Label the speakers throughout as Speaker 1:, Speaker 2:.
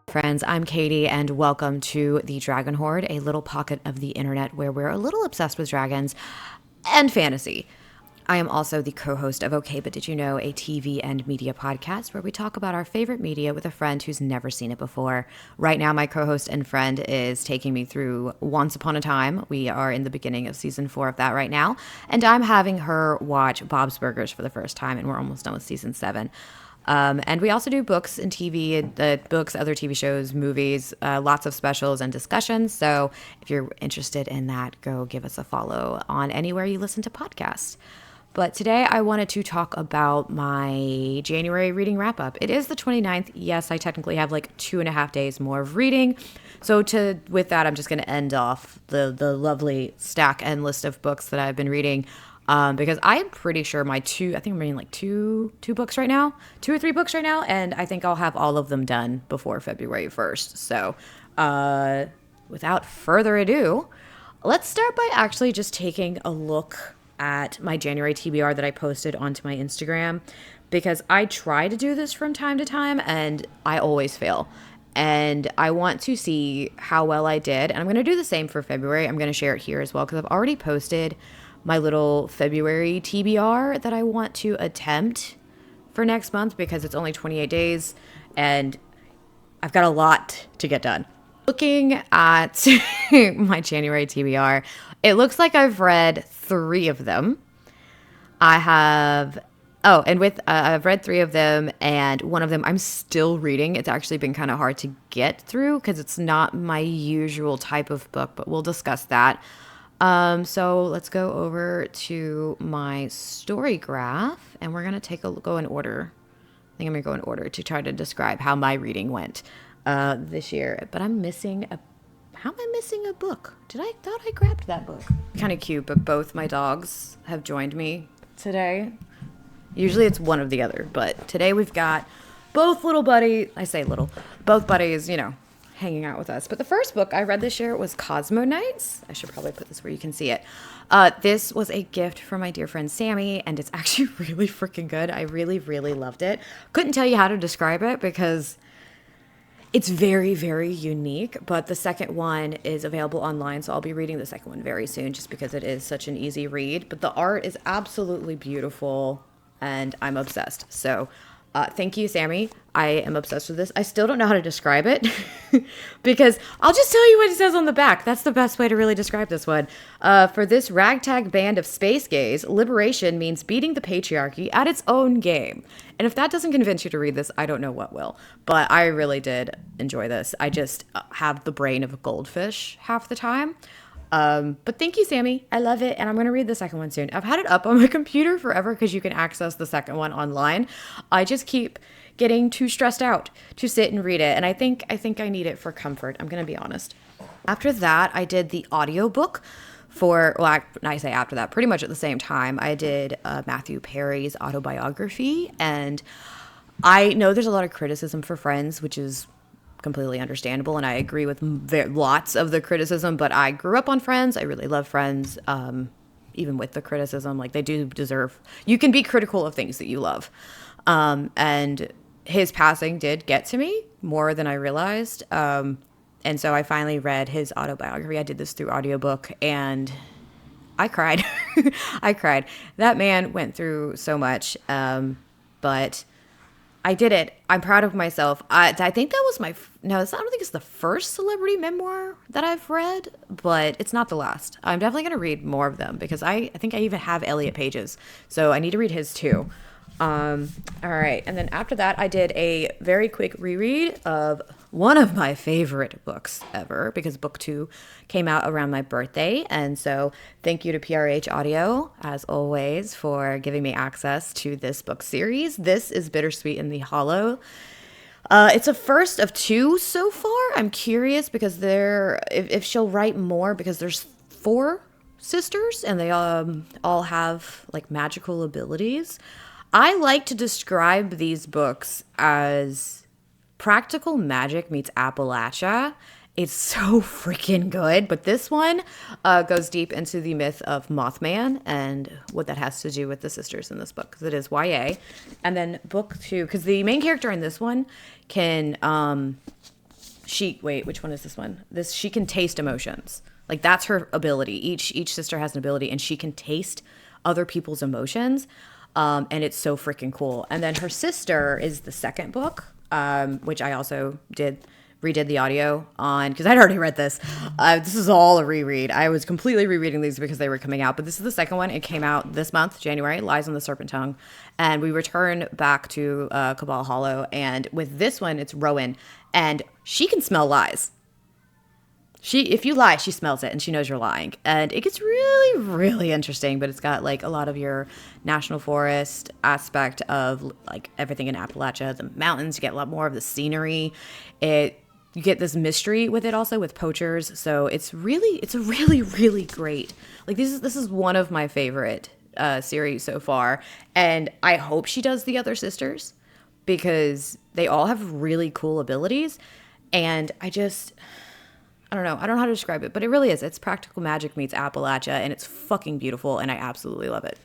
Speaker 1: Friends, I'm Katie, and welcome to the Dragon Horde, a little pocket of the internet where we're a little obsessed with dragons and fantasy. I am also the co host of Okay, But Did You Know, a TV and media podcast where we talk about our favorite media with a friend who's never seen it before. Right now, my co host and friend is taking me through Once Upon a Time. We are in the beginning of season 4 of that right now, and I'm having her watch Bob's Burgers for the first time, and we're almost done with season 7. And we also do books and TV, books, other TV shows, movies, lots of specials and discussions. So if you're interested in that, go give us a follow on anywhere you listen to podcasts. But today I wanted to talk about my January reading wrap up. It is the 29th. Yes, I technically have like 2.5 days more of reading. So with that, I'm just going to end off the lovely stack and list of books that I've been reading. Because I'm pretty sure I think I'm reading like two books right now, 2 or 3 books right now, and I think I'll have all of them done before February 1st. So, without further ado, let's start by actually just taking a look at my January TBR that I posted onto my Instagram, because I try to do this from time to time and I always fail. And I want to see how well I did. And I'm going to do the same for February. I'm going to share it here as well because I've already posted my little February TBR that I want to attempt for next month because it's only 28 days and I've got a lot to get done. Looking at my January TBR, it looks like I've read 3 of them. I've read 3 of them, and one of them I'm still reading. It's actually been kind of hard to get through because it's not my usual type of book, but we'll discuss that. So let's go over to my story graph, and we're going to go in order. I think I'm going to go in order to try to describe how my reading went this year. But how am I missing a book? I thought I grabbed that book. Kind of cute, but both my dogs have joined me today. Usually it's one or the other, but today we've got both both buddies, hanging out with us. But the first book I read this year was Cosmo Nights. I should probably put this where you can see it. This was a gift from my dear friend Sammy, and it's actually really freaking good. I really, really loved it. Couldn't tell you how to describe it because it's very, very unique, but the second one is available online, so I'll be reading the second one very soon just because it is such an easy read. But the art is absolutely beautiful, and I'm obsessed. So thank you, Sammy. I am obsessed with this. I still don't know how to describe it because I'll just tell you what it says on the back. That's the best way to really describe this one. For this ragtag band of space gays, liberation means beating the patriarchy at its own game. And if that doesn't convince you to read this, I don't know what will. But I really did enjoy this. I just have the brain of a goldfish half the time. But thank you, Sammy. I love it. And I'm going to read the second one soon. I've had it up on my computer forever because you can access the second one online. I just keep getting too stressed out to sit and read it. And I think I need it for comfort. I'm going to be honest. After that, I did the audiobook I say after that, pretty much at the same time, I did Matthew Perry's autobiography. And I know there's a lot of criticism for Friends, which is completely understandable, and I agree with lots of the criticism, but I grew up on Friends. I really love Friends, even with the criticism. Like, they do deserve, you can be critical of things that you love, and his passing did get to me more than I realized, and so I finally read his autobiography. I did this through audiobook, and I cried. I cried. That man went through so much, but I did it. I'm proud of myself. I think that was I don't think it's the first celebrity memoir that I've read, but it's not the last. I'm definitely going to read more of them because I think I even have Elliot Page's. So I need to read his too. All right. And then after that, I did a very quick reread of one of my favorite books ever because book 2 came out around my birthday. And so thank you to PRH Audio, as always, for giving me access to this book series. This is Bittersweet in the Hollow. It's a first of 2 so far. I'm curious because if she'll write more, because there's 4 sisters and they all have like magical abilities. I like to describe these books as practical magic meets Appalachia. It's so freaking good. But this one goes deep into the myth of Mothman and what that has to do with the sisters in this book, because it is YA. And then book 2, because the main character in this one can which one is this one? She can taste emotions. Like, that's her ability. Each sister has an ability, and she can taste other people's emotions. And it's so freaking cool. And then her sister is the second book, which I also redid the audio on, because I'd already read this. This is all a reread. I was completely rereading these because they were coming out, but this is the second one. It came out this month, January, Lies on the Serpent Tongue. And we return back to Cabal Hollow. And with this one, it's Rowan, and she can smell lies. If you lie, she smells it and she knows you're lying. And it gets really, really interesting, but it's got like a lot of your national forest aspect of like everything in Appalachia, the mountains. You get a lot more of the scenery. You get this mystery with it also, with poachers. So it's a really, really great. Like, this is one of my favorite series so far. And I hope she does the other sisters, because they all have really cool abilities. And I don't know. I don't know how to describe it, but it really is. It's practical magic meets Appalachia, and it's fucking beautiful, and I absolutely love it.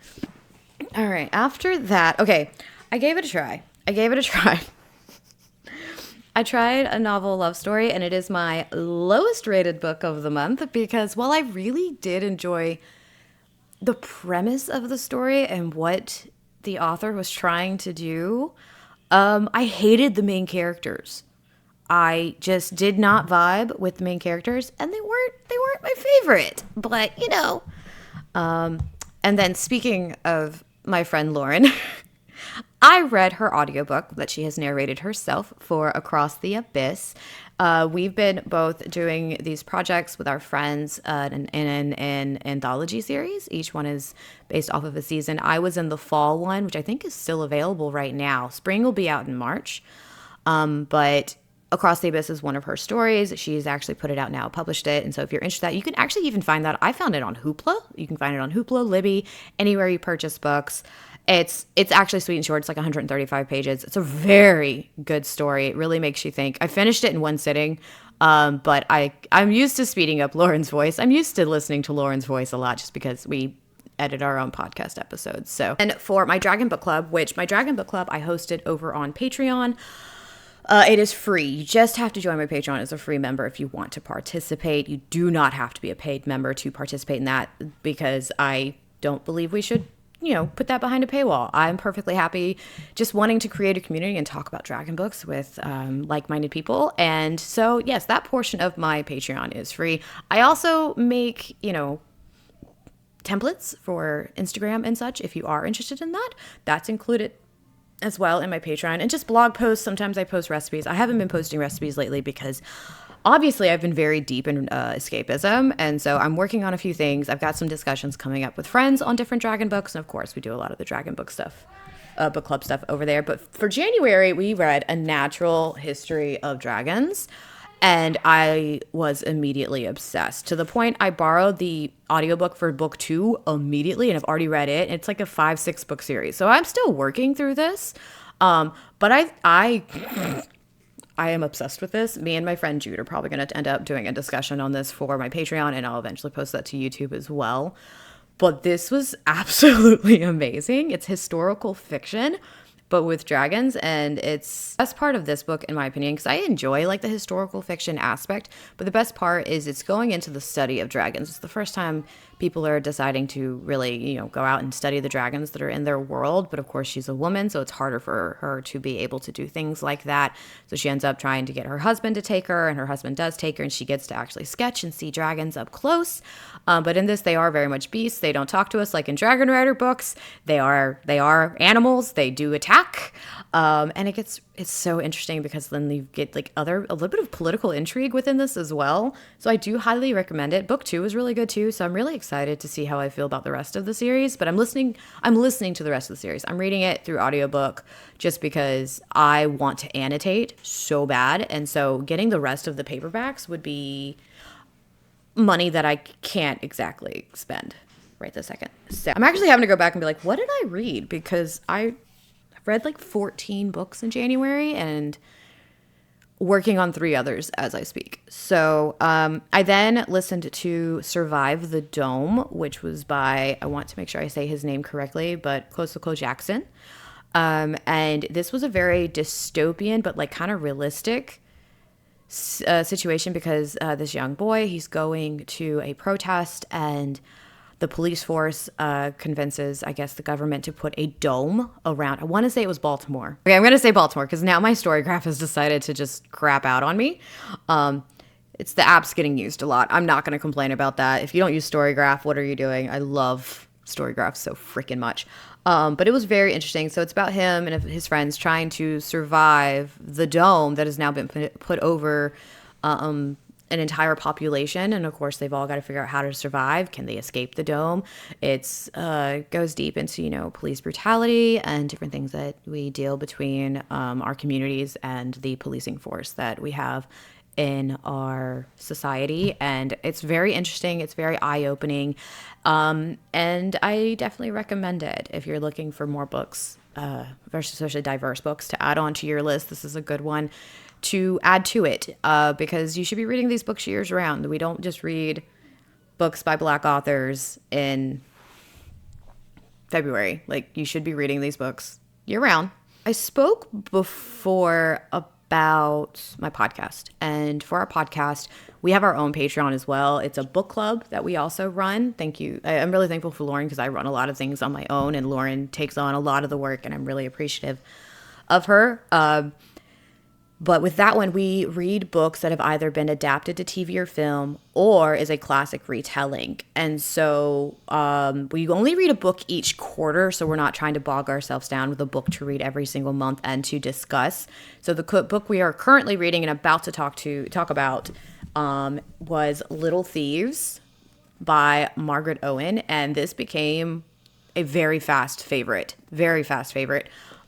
Speaker 1: All right. After that, okay, I gave it a try. I tried a novel love story, and it is my lowest rated book of the month, because while I really did enjoy the premise of the story and what the author was trying to do, I hated the main characters. I just did not vibe with the main characters, and they weren't my favorite, but you know. And then, speaking of my friend Lauren, I read her audiobook that she has narrated herself for Across the Abyss. We've been both doing these projects with our friends in an anthology series. Each one is based off of a season. I was in the fall one, which I think is still available right now. Spring will be out in March. But Across the Abyss is one of her stories. She's actually put it out now, published it. And so if you're interested in that, you can actually even find that. I found it on Hoopla. You can find it on Hoopla, Libby, anywhere you purchase books. It's actually sweet and short. It's like 135 pages. It's a very good story. It really makes you think. I finished it in one sitting, but I'm used to speeding up Lauren's voice. I'm used to listening to Lauren's voice a lot, just because we edit our own podcast episodes. So, and for my Dragon Book Club, I hosted over on Patreon. It is free. You just have to join my Patreon as a free member if you want to participate. You do not have to be a paid member to participate in that, because I don't believe we should, put that behind a paywall. I'm perfectly happy just wanting to create a community and talk about dragon books with like-minded people. And so, yes, that portion of my Patreon is free. I also make, templates for Instagram and such. If you are interested in that, that's included as well in my Patreon, and just blog posts. Sometimes I post recipes. I haven't been posting recipes lately because obviously I've been very deep in escapism, and so I'm working on a few things. I've got some discussions coming up with friends on different dragon books, and of course we do a lot of the dragon book stuff, book club stuff over there. But for January, we read A Natural History of Dragons, and I was immediately obsessed, to the point I borrowed the audiobook for book 2 immediately, and I've already read it. It's like a 5-6 book series. So I'm still working through this. But I am obsessed with this. Me and my friend Jude are probably going to end up doing a discussion on this for my Patreon, and I'll eventually post that to YouTube as well. But this was absolutely amazing. It's historical fiction, but with dragons, and it's the best part of this book, in my opinion, because I enjoy like the historical fiction aspect, but the best part is it's going into the study of dragons. It's the first time people are deciding to really, go out and study the dragons that are in their world. But of course, she's a woman, so it's harder for her to be able to do things like that. So she ends up trying to get her husband to take her, and her husband does take her, and she gets to actually sketch and see dragons up close. But in this, they are very much beasts. They don't talk to us like in Dragon Rider books. They are animals. They do attack. And it's so interesting, because then you get like a little bit of political intrigue within this as well. So I do highly recommend it. Book 2 is really good too. So I'm really excited to see how I feel about the rest of the series, but I'm listening to the rest of the series. I'm reading it through audiobook just because I want to annotate so bad. And so getting the rest of the paperbacks would be money that I can't exactly spend right this second. So I'm actually having to go back and be like, what did I read? Because I read like 14 books in January and working on 3 others as I speak. So I then listened to Survive the Dome, which was by, I want to make sure I say his name correctly, but Kosoko Jackson. And this was a very dystopian but like kind of realistic situation because this young boy, he's going to a protest, and the police force convinces, I guess, the government to put a dome around. I want to say it was Baltimore. Okay, I'm going to say Baltimore because now my Storygraph has decided to just crap out on me. It's the app's getting used a lot. I'm not going to complain about that. If you don't use Storygraph, what are you doing? I love Storygraph so freaking much. But it was very interesting. So it's about him and his friends trying to survive the dome that has now been put over an entire population. And of course, they've all got to figure out how to survive. Can they escape the dome? It's goes deep into, police brutality and different things that we deal between our communities and the policing force that we have in our society. And it's very interesting. It's very eye-opening. And I definitely recommend it if you're looking for more books, very socially diverse books to add on to your list. This is a good one to add to it, because you should be reading these books years round. We don't just read books by Black authors in February. Like, you should be reading these books year round. I spoke before about my podcast, and for our podcast, we have our own Patreon as well. It's a book club that we also run. Thank you. I'm really thankful for Lauren because I run a lot of things on my own, and Lauren takes on a lot of the work, and I'm really appreciative of her. But with that one, we read books that have either been adapted to TV or film or is a classic retelling. And so we only read a book each quarter, so we're not trying to bog ourselves down with a book to read every single month and to discuss. So the book we are currently reading and about to talk about was Little Thieves by Margaret Owen. And this became a very fast favorite.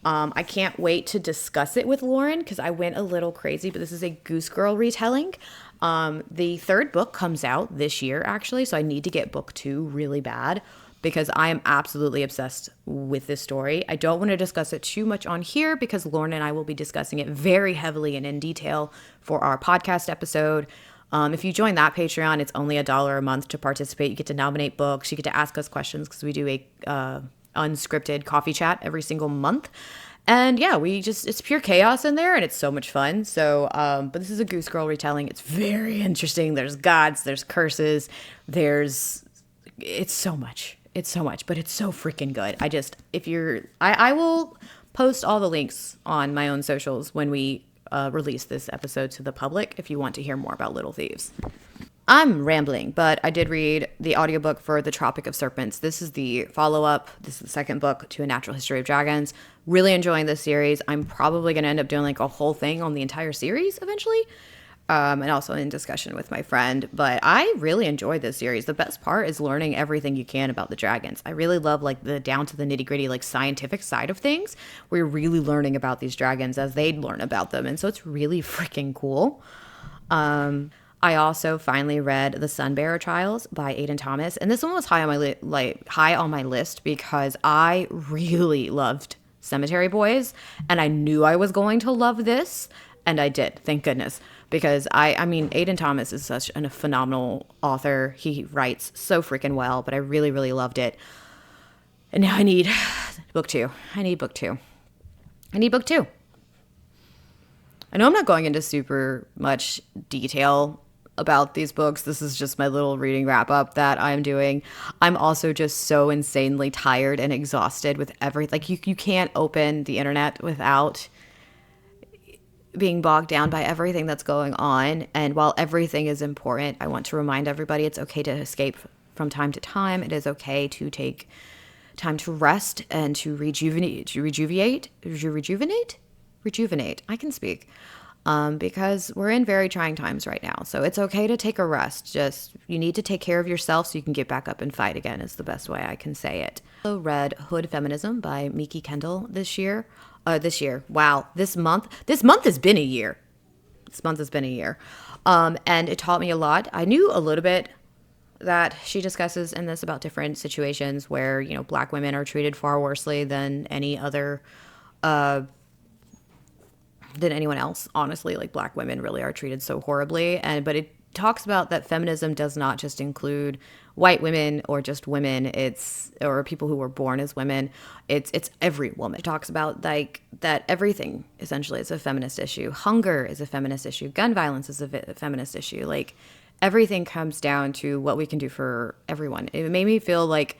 Speaker 1: I can't wait to discuss it with Lauren because I went a little crazy, but this is a Goose Girl retelling. The third book comes out this year, actually, so I need to get book 2 really bad because I am absolutely obsessed with this story. I don't want to discuss it too much on here because Lauren and I will be discussing it very heavily and in detail for our podcast episode. If you join that Patreon, it's only $1 a month to participate. You get to nominate books. You get to ask us questions because we do a unscripted coffee chat every single month. And yeah, it's pure chaos in there and it's so much fun. So, but this is a Goose Girl retelling. It's very interesting. There's gods, there's curses, it's so much, but it's so freaking good. I will post all the links on my own socials when we release this episode to the public if you want to hear more about Little Thieves. I'm rambling, but I did read the audiobook for The Tropic of Serpents. This is the follow-up. This is the second book to A Natural History of Dragons. Really enjoying this series. I'm probably going to end up doing like a whole thing on the entire series eventually, and also in discussion with my friend. But I really enjoyed this series. The best part is learning everything you can about the dragons. I really love like the down to the nitty-gritty like scientific side of things. We're really learning about these dragons as they learn about them, and so it's really freaking cool. I also finally read The Sunbearer Trials by Aiden Thomas, and this one was high on my list because I really loved Cemetery Boys, and I knew I was going to love this, and I did, thank goodness, because I mean, Aiden Thomas is such a phenomenal author. He writes so freaking well, but I really, really loved it. And now I need book 2. I need book 2. I know I'm not going into super much detail about these books. This is just my little reading wrap up that I'm doing. I'm also just so insanely tired and exhausted with everything. Like you can't open the internet without being bogged down by everything that's going on. And while everything is important, I want to remind everybody it's okay to escape from time to time. It is okay to take time to rest and to rejuvenate. I can speak. Because we're in very trying times right now. So it's okay to take a rest. Just, you need to take care of yourself so you can get back up and fight again is the best way I can say it. I also read Hood Feminism by Miki Kendall this year. Wow. This month has been a year. And it taught me a lot. I knew a little bit that she discusses in this about different situations where, Black women are treated far worsely than any other, than anyone else. Honestly, like Black women really are treated so horribly. But it talks about that feminism does not just include white women or just women, or people who were born as women. It's every woman. It talks about like that everything essentially is a feminist issue. Hunger is a feminist issue. Gun violence is a feminist issue. Like, everything comes down to what we can do for everyone. It made me feel like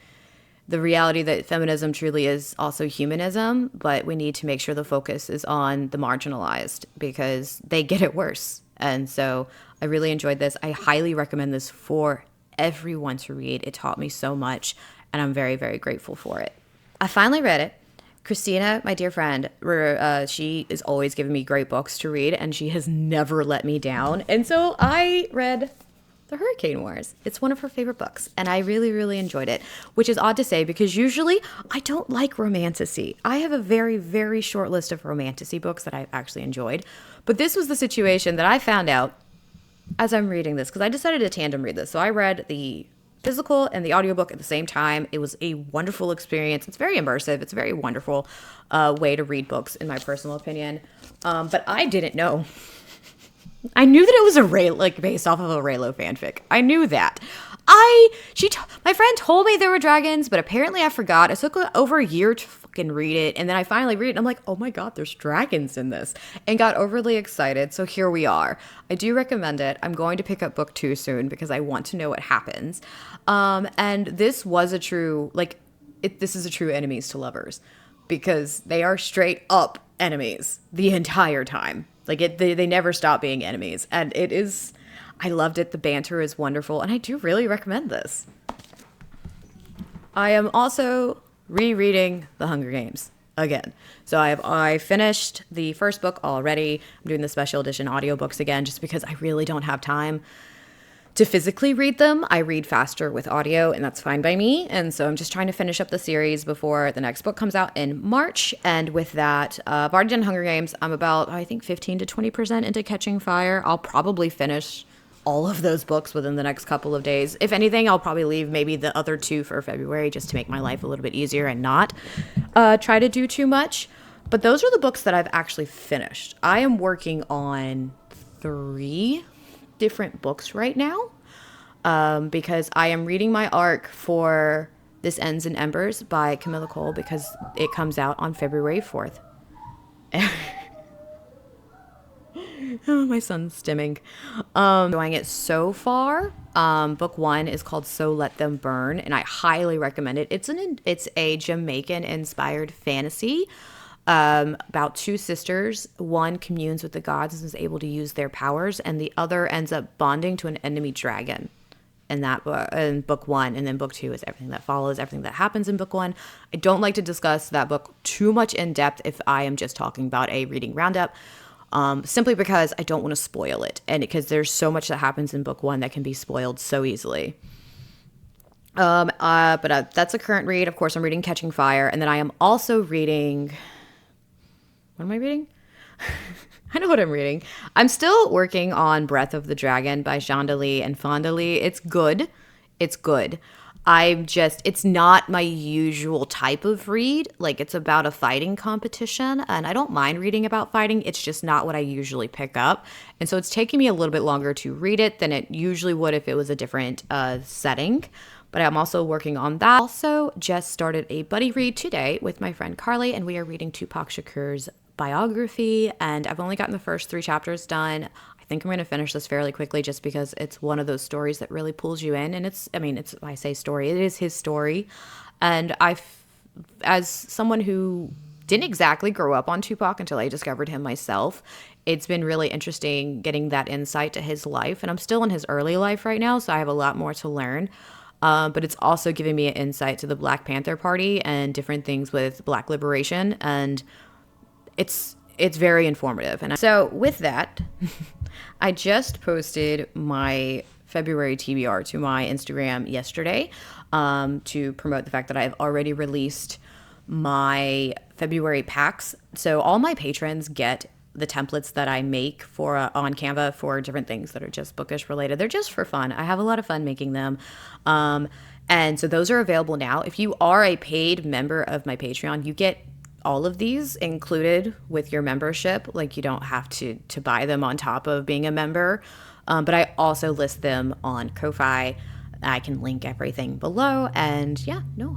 Speaker 1: the reality that feminism truly is also humanism, but we need to make sure the focus is on the marginalized because they get it worse. And so I really enjoyed this. I highly recommend this for everyone to read. It taught me so much, and I'm very, very grateful for it. I finally read it. Christina, my dear friend, she is always giving me great books to read, and she has never let me down. And so I read The Hurricane Wars. It's one of her favorite books, and I really, really enjoyed it, which is odd to say because usually I don't like romantasy. I have a very, very short list of romantasy books that I've actually enjoyed, but this was the situation that I found out as I'm reading this because I decided to tandem read this. So I read the physical and the audiobook at the same time. It was a wonderful experience. It's very immersive. It's a very wonderful way to read books, in my personal opinion. But I didn't know. I knew that it was based off of a Reylo fanfic. I knew that. My friend told me there were dragons, but apparently I forgot. It took over a year to fucking read it, and then I finally read it, and I'm like, oh my god, there's dragons in this, and got overly excited. So here we are. I do recommend it. I'm going to pick up book 2 soon because I want to know what happens. And this was a true this is a true enemies to lovers because they are straight up enemies the entire time. They never stop being enemies, and it is. I loved it. The banter is wonderful, and I do really recommend this. I am also rereading The Hunger Games again. So I finished the first book already. I'm doing the special edition audiobooks again just because I really don't have time to physically read them. I read faster with audio, and that's fine by me. And so I'm just trying to finish up the series before the next book comes out in March. And with that, I've already done Hunger Games. I'm about, I think, 15 to 20% into Catching Fire. I'll probably finish all of those books within the next couple of days. If anything, I'll probably leave maybe the other 2 for February just to make my life a little bit easier and not try to do too much. But those are the books that I've actually finished. I am working on 3 different books right now because I am reading my arc for This Ends in Embers by Camilla Cole because it comes out on February 4th. Oh, my son's stimming. Enjoying it so far. Book 1 is called So Let Them Burn, and I highly recommend it. It's a Jamaican-inspired fantasy about 2 sisters. One communes with the gods and is able to use their powers, and the other ends up bonding to an enemy dragon. In that book, in book 1, and then book 2 is everything that follows, everything that happens in book 1. I don't like to discuss that book too much in depth if I am just talking about a reading roundup. Simply because I don't want to spoil it, and because there's so much that happens in book 1 that can be spoiled so easily. But that's a current read. Of course, I'm reading Catching Fire, and then I am also reading. What am I reading? I know what I'm reading. I'm still working on Breath of the Dragon by Shonda Lee and Fonda Lee. It's good. It's good. It's not my usual type of read. It's about a fighting competition, and I don't mind reading about fighting. It's just not what I usually pick up. And so it's taking me a little bit longer to read it than it usually would if it was a different setting. But I'm also working on that. Also just started a buddy read today with my friend Carly, and we are reading Tupac Shakur's biography, and I've only gotten the first 3 chapters done. I think I'm going to finish this fairly quickly just because it's one of those stories that really pulls you in. And I say story, it is his story. And as someone who didn't exactly grow up on Tupac until I discovered him myself, it's been really interesting getting that insight to his life. And I'm still in his early life right now, so I have a lot more to learn. But it's also giving me an insight to the Black Panther Party and different things with Black liberation. And it's very informative. And so with that, I just posted my February TBR to my Instagram yesterday to promote the fact that I've already released my February packs. So all my patrons get the templates that I make for on Canva for different things that are just bookish related. They're just for fun. I have a lot of fun making them. And so those are available now. If you are a paid member of my Patreon, you get all of these included with your membership. You don't have to buy them on top of being a member. But I also list them on Ko-Fi. I can link everything below. And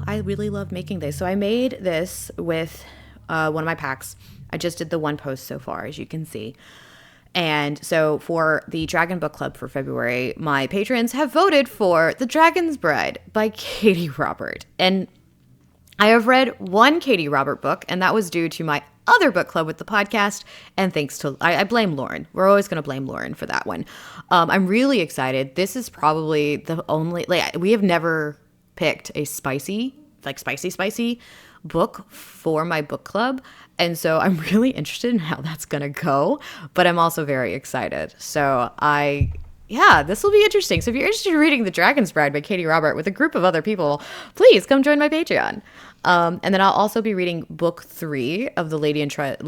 Speaker 1: I really love making this. So I made this with one of my packs. I just did the one post so far, as you can see. And so for the Dragon Book Club for February, my patrons have voted for The Dragon's Bride by Katie Robert. And I have read one Katie Robert book, and that was due to my other book club with the podcast. And thanks to, I blame Lauren. We're always going to blame Lauren for that one. I'm really excited. This is probably the only, like, we have never picked a spicy book for my book club. And so I'm really interested in how that's going to go, but I'm also very excited. So this will be interesting. So if you're interested in reading The Dragon's Bride by Katie Robert with a group of other people, please come join my Patreon. And then I'll also be reading book 3 of the Lady of Trent,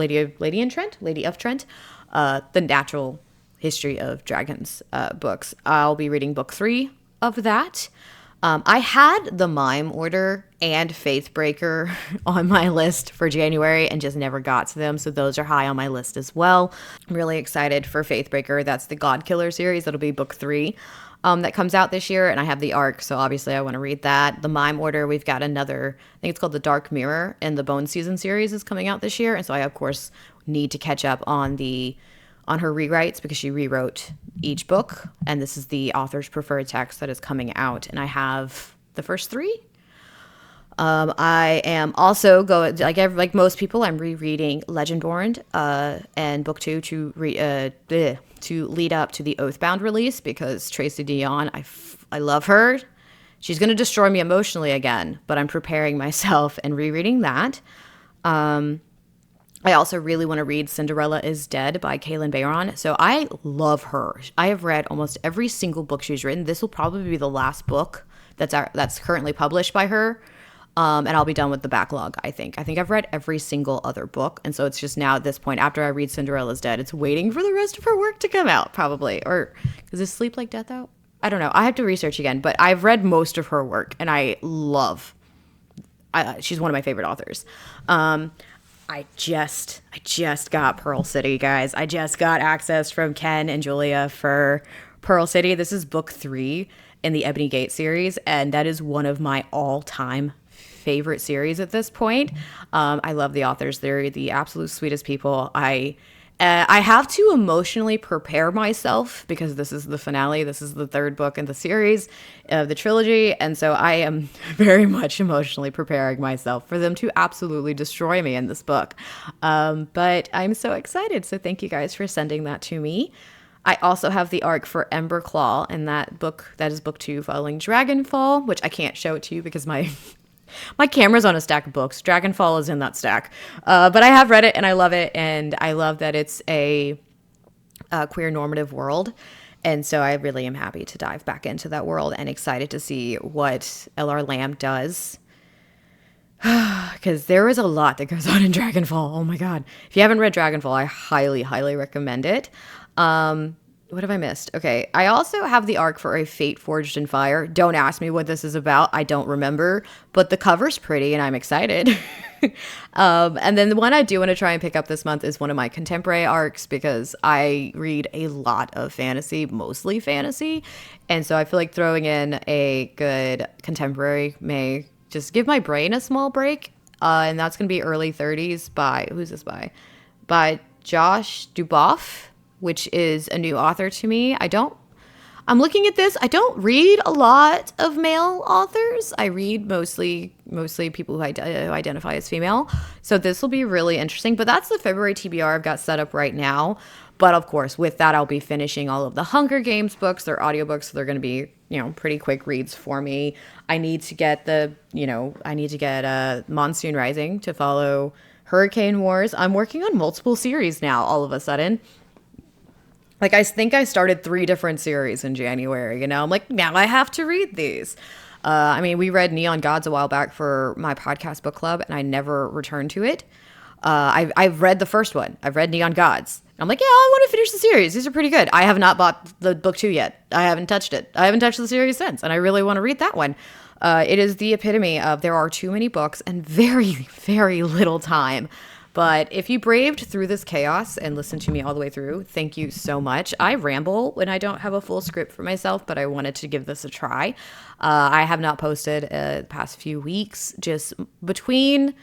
Speaker 1: the Natural History of Dragons books. I'll be reading book 3 of that. I had The Mime Order and Faithbreaker on my list for January and just never got to them. So those are high on my list as well. I'm really excited for Faithbreaker. That's the God Killer series. That'll be book 3 that comes out this year. And I have the Ark. So obviously I want to read that. The Mime Order, we've got another, I think it's called The Dark Mirror, and the Bone Season series is coming out this year. And so I, of course, need to catch up on her rewrites because she rewrote each book, and this is the author's preferred text that is coming out, and I have the first 3. I am also going, like most people, I'm rereading Legendborn and book 2 to lead up to the Oathbound release because Tracy Deonn, I love her. She's going to destroy me emotionally again, but I'm preparing myself and rereading that. I also really want to read Cinderella is Dead by Kaylin Bayron. So I love her. I have read almost every single book she's written. This will probably be the last book that's currently published by her. And I'll be done with the backlog, I think. I think I've read every single other book. And so it's just now at this point, after I read Cinderella's Dead, it's waiting for the rest of her work to come out, probably. Or is this Sleep Like Death out? I don't know. I have to research again. But I've read most of her work, and I love. She's one of my favorite authors. I just got Pearl City, guys. I just got access from Ken and Julia for Pearl City. This is book 3 in the Ebony Gate series, and that is one of my all-time favorite series at this point. I love the authors. They're the absolute sweetest people. I have to emotionally prepare myself because this is the finale. This is the 3rd book in the series of the trilogy. And so I am very much emotionally preparing myself for them to absolutely destroy me in this book. But I'm so excited. So thank you guys for sending that to me. I also have the arc for Emberclaw, and that is book 2 following Dragonfall, which I can't show it to you because my camera's on a stack of books. Dragonfall is in that stack. But I have read it and I love it. And I love that it's a queer normative world. And so I really am happy to dive back into that world and excited to see what L.R. Lamb does. Because there is a lot that goes on in Dragonfall. Oh my God. If you haven't read Dragonfall, I highly, highly recommend it. What have I missed? Okay. I also have the arc for A Fate Forged in Fire. Don't ask me what this is about. I don't remember, but the cover's pretty and I'm excited. And then the one I do want to try and pick up this month is one of my contemporary arcs because I read a lot of fantasy, mostly fantasy. And so I feel like throwing in a good contemporary may just give my brain a small break. And that's going to be Early 30s by, who's this by? By Josh Duboff, which is a new author to me. I'm looking at this. I don't read a lot of male authors. I read mostly people who identify as female. So this will be really interesting. But that's the February TBR I've got set up right now. But of course, with that, I'll be finishing all of the Hunger Games books. They're audiobooks, so they're going to be, pretty quick reads for me. I need to get Monsoon Rising to follow Hurricane Wars. I'm working on multiple series now, all of a sudden. Like, I think I started 3 different series in January, I'm like, now I have to read these. We read Neon Gods a while back for my podcast book club, and I never returned to it. I've read the first one. I've read Neon Gods. I'm like, yeah, I want to finish the series. These are pretty good. I have not bought the book 2 yet. I haven't touched it. I haven't touched the series since, and I really want to read that one. It is the epitome of there are too many books and very, very little time. But if you braved through this chaos and listened to me all the way through, thank you so much. I ramble when I don't have a full script for myself, but I wanted to give this a try. I have not posted the past few weeks, just between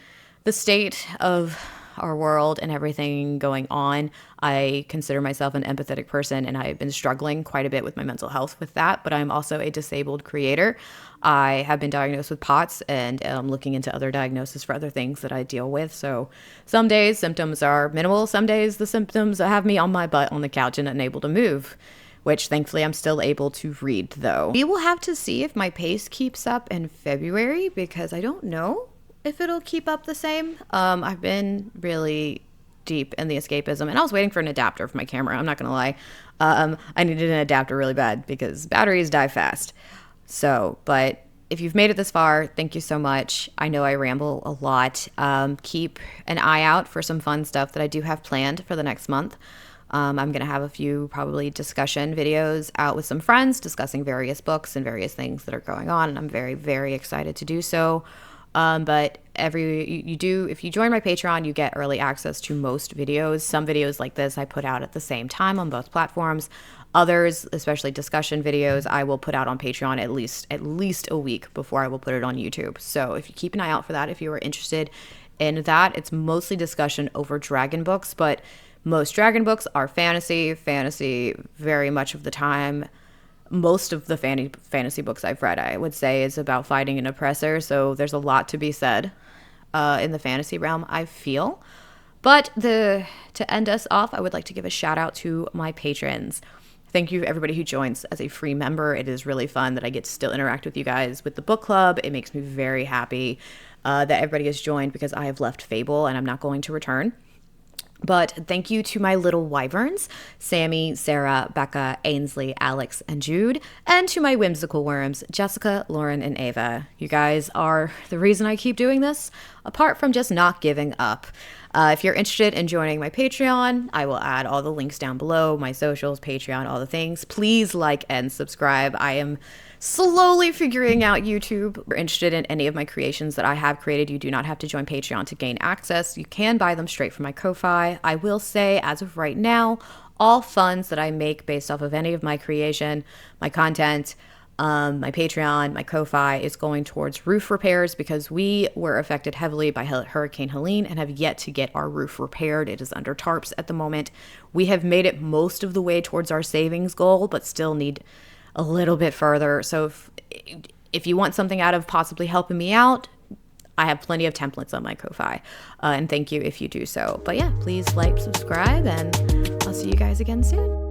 Speaker 1: the state of our world and everything going on. I consider myself an empathetic person, and I've been struggling quite a bit with my mental health with that, but I'm also a disabled creator. I have been diagnosed with POTS, and I'm looking into other diagnoses for other things that I deal with. So some days symptoms are minimal. Some days the symptoms have me on my butt on the couch and unable to move, which thankfully I'm still able to read, though. We will have to see if my pace keeps up in February, because I don't know if it'll keep up the same. I've been really deep in the escapism, and I was waiting for an adapter for my camera. I'm not gonna lie. I needed an adapter really bad because batteries die fast. So, but if you've made it this far, thank you so much. I know I ramble a lot. Keep an eye out for some fun stuff that I do have planned for the next month. I'm going to have a few probably discussion videos out with some friends discussing various books and various things that are going on, and I'm very, very excited to do so. But if you join my Patreon, you get early access to most videos. Some videos like this I put out at the same time on both platforms. Others, especially discussion videos, I will put out on Patreon at least a week before I will put it on YouTube. So if you keep an eye out for that, if you are interested in that, it's mostly discussion over dragon books, but most dragon books are fantasy very much of the time. Most of the fantasy books I've read, I would say, is about fighting an oppressor. So there's a lot to be said in the fantasy realm, I feel. But to end us off, I would like to give a shout out to my patrons. Thank you everybody who joins as a free member. It is really fun that I get to still interact with you guys with the book club. It makes me very happy that everybody has joined, because I have left Fable and I'm not going to return. But thank you to my little wyverns, Sammy, Sarah, Becca, Ainsley, Alex, and Jude, and to my whimsical worms, Jessica, Lauren, and Ava. You guys are the reason I keep doing this, apart from just not giving up. If you're interested in joining my Patreon, I will add all the links down below, my socials, Patreon, all the things. Please like and subscribe. I am slowly figuring out YouTube. If you're interested in any of my creations that I have created, you do not have to join Patreon to gain access. You can buy them straight from my Ko-Fi. I will say, as of right now, all funds that I make based off of any of my creation, my content, my Patreon, my Ko-Fi is going towards roof repairs, because we were affected heavily by Hurricane Helene and have yet to get our roof repaired. It is under tarps at the moment. We have made it most of the way towards our savings goal, but still need a little bit further. So if you want something out of possibly helping me out, I have plenty of templates on my Ko-Fi. And thank you if you do so. But yeah, please like, subscribe, and I'll see you guys again soon.